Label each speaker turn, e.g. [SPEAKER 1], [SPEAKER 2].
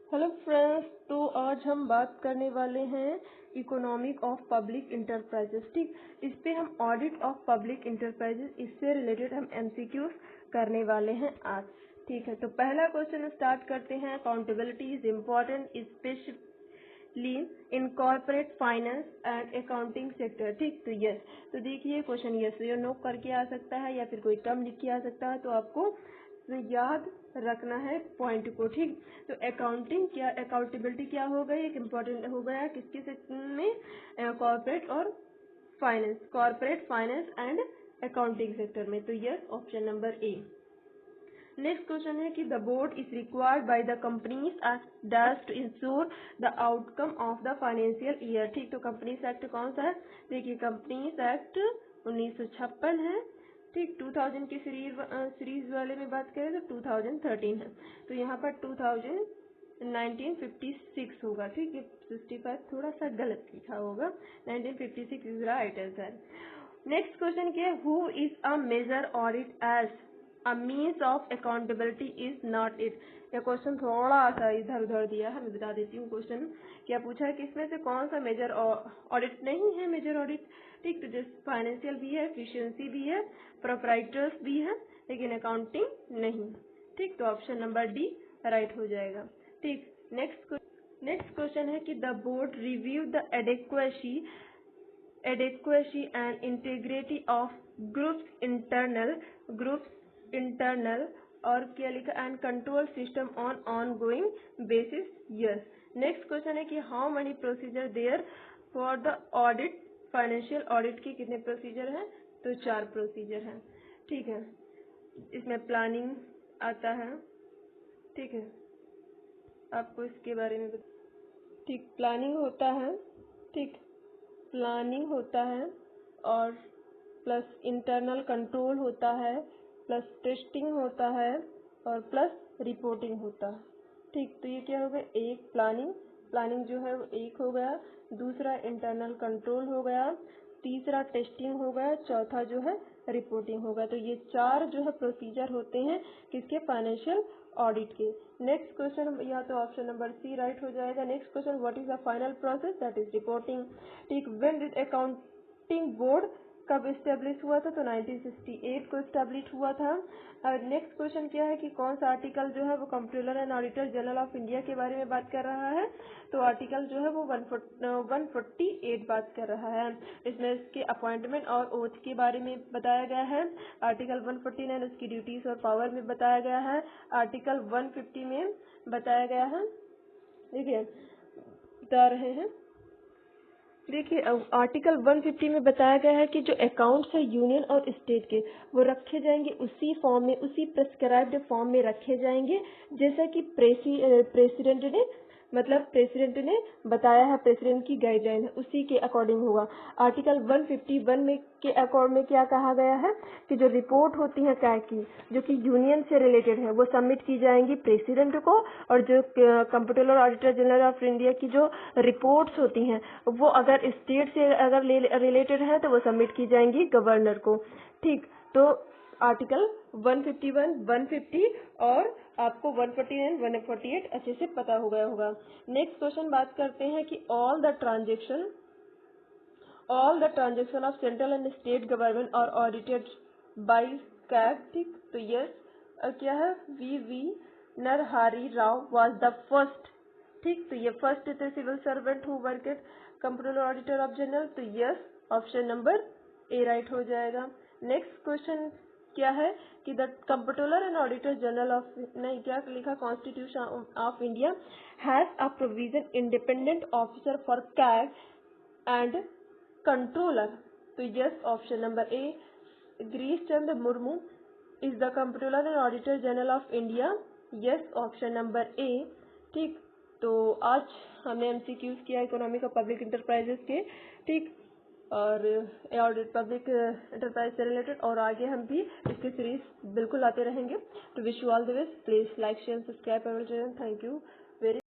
[SPEAKER 1] Hello friends, तो आज हम बात करने वाले हैं इकोनॉमिक ऑफ पब्लिक इंटरप्राइजेस। ठीक, इस पे हम ऑडिट ऑफ पब्लिक इंटरप्राइजेस, इससे रिलेटेड हम एमसीक्यूज करने वाले हैं आज। ठीक है, तो पहला क्वेश्चन स्टार्ट करते हैं। Accountability is important specially in corporate finance and accounting sector. ठीक, तो यस, तो देखिए क्वेश्चन यस या नो करके आ सकता है या फिर कोई टर्म लिख के आ सकता है, तो आपको याद रखना है पॉइंट को। ठीक, तो अकाउंटिंग क्या, अकाउंटेबिलिटी क्या हो गई, एक इम्पॉर्टेंट हो गया किसके सेक्टर में, कॉर्पोरेट और finance, corporate finance and accounting sector में। तो yes, option number A. Next question है कि the board is required by the companies act dash to ensure the outcome of the financial year. ठीक, तो companies act कौन सा है, देखिए कंपनीज एक्ट 1956 है। ठीक, 2000 की सीरीज वाले में बात करें तो 2013 है, तो यहाँ पर 1956 होगा। ठीक है, 65 थोड़ा सा गलत लिखा होगा, 1956 is right answer. Next question क्या है, who is a major audit as a means of accountability is not it. यह क्वेश्चन थोड़ा सा इधर उधर दिया है, मैं बता देती हूँ क्वेश्चन क्या पूछा है कि इसमें से कौन सा मेजर ऑडिट नहीं है, मेजर ऑडिट। ठीक, तो जैसे फाइनेंशियल भी है, एफिशिएंसी भी है, प्रोप्राइटर्स भी है, लेकिन अकाउंटिंग नहीं। ठीक, तो ऑप्शन नंबर डी राइट हो जाएगा। ठीक, नेक्स्ट क्वेश्चन है कि the board review the adequacy and integrity of groups internal और क्या लिखा, and control system on ongoing basis. Yes. Next question है कि how many procedure there for the audit, financial audit की कितने प्रोसीजर हैं, तो 4 प्रोसीजर हैं। ठीक है, इसमें प्लानिंग आता है। ठीक है, आपको इसके बारे में ठीक, प्लानिंग होता है। ठीक, प्लानिंग होता है और प्लस इंटरनल कंट्रोल होता है, प्लस टेस्टिंग होता है और प्लस रिपोर्टिंग होता है। ठीक, तो ये क्या हो गया, एक प्लानिंग जो है वो एक हो गया, दूसरा इंटरनल कंट्रोल हो गया, तीसरा टेस्टिंग हो गया, चौथा जो है रिपोर्टिंग हो गया। तो ये 4 जो है प्रोसीजर होते हैं किसके, फाइनेंशियल ऑडिट के। नेक्स्ट क्वेश्चन या तो ऑप्शन नंबर सी राइट हो जाएगा। Next question, what is the final process, that is reporting. ठीक, व्हेन डिड अकाउंटिंग बोर्ड कब इस्टेब्लिश हुआ था, तो 1968 को इस्टेब्लिश हुआ था। और नेक्स्ट क्वेश्चन क्या है कि कौन सा आर्टिकल जो है वो controller and auditor general of India के बारे में बात कर रहा है, तो आर्टिकल जो है वो 148 बात कर रहा है। इसमें इसके अपॉइंटमेंट और ओथ के बारे में बताया गया है। आर्टिकल 149 उसकी ड्यूटीज और पावर में बताया गया है। आर्टिकल 150 में बताया गया है। देखिए बता रहे हैं, देखिए आर्टिकल 150 में बताया गया है कि जो अकाउंट्स है यूनियन और स्टेट के, वो रखे जाएंगे उसी फॉर्म में, उसी प्रेस्क्राइब्ड फॉर्म में रखे जाएंगे जैसा कि प्रेसिडेंट ने बताया है, प्रेसिडेंट की गाइडलाइन है उसी के अकॉर्डिंग होगा। आर्टिकल 151 में के अकॉर्ड में क्या कहा गया है कि जो रिपोर्ट होती है काय की, जो कि यूनियन से रिलेटेड है, वो सबमिट की जाएंगी प्रेसिडेंट को, और जो comptroller auditor general of India की जो रिपोर्ट्स होती हैं वो अगर स्टेट से अगर रिलेटेड है तो वो सबमिट की जाएंगी गवर्नर को। ठीक, तो आर्टिकल 151, 150 और आपको 149, 148 अच्छे से पता हो गया होगा। नेक्स्ट क्वेश्चन बात करते हैं कि all the transaction of central and state government और ऑडिटेड बाय कैग। ठीक, तो यस क्या है, V Narahari Rao was the first. ठीक, तो ये फर्स्ट थे civil servant who worked comptroller auditor of general, तो yes option number A right हो जाएगा। नेक्स्ट क्वेश्चन क्या है कि the comptroller and auditor general of, नहीं क्या लिखा, constitution of India has a provision independent officer for CAG and controller, तो yes option number A. Girish Chandra Murmu is the comptroller and auditor general of India, yes option number ए। ठीक, तो आज हमने MCQs किया economic और पब्लिक इंटरप्राइजेस के। ठीक, और ऑडिट पब्लिक इंटरप्राइज से रिलेटेड, और आगे हम भी इसके सीरीज बिल्कुल आते रहेंगे। तो wish you all the best, please like share subscribe our channel. Thank you very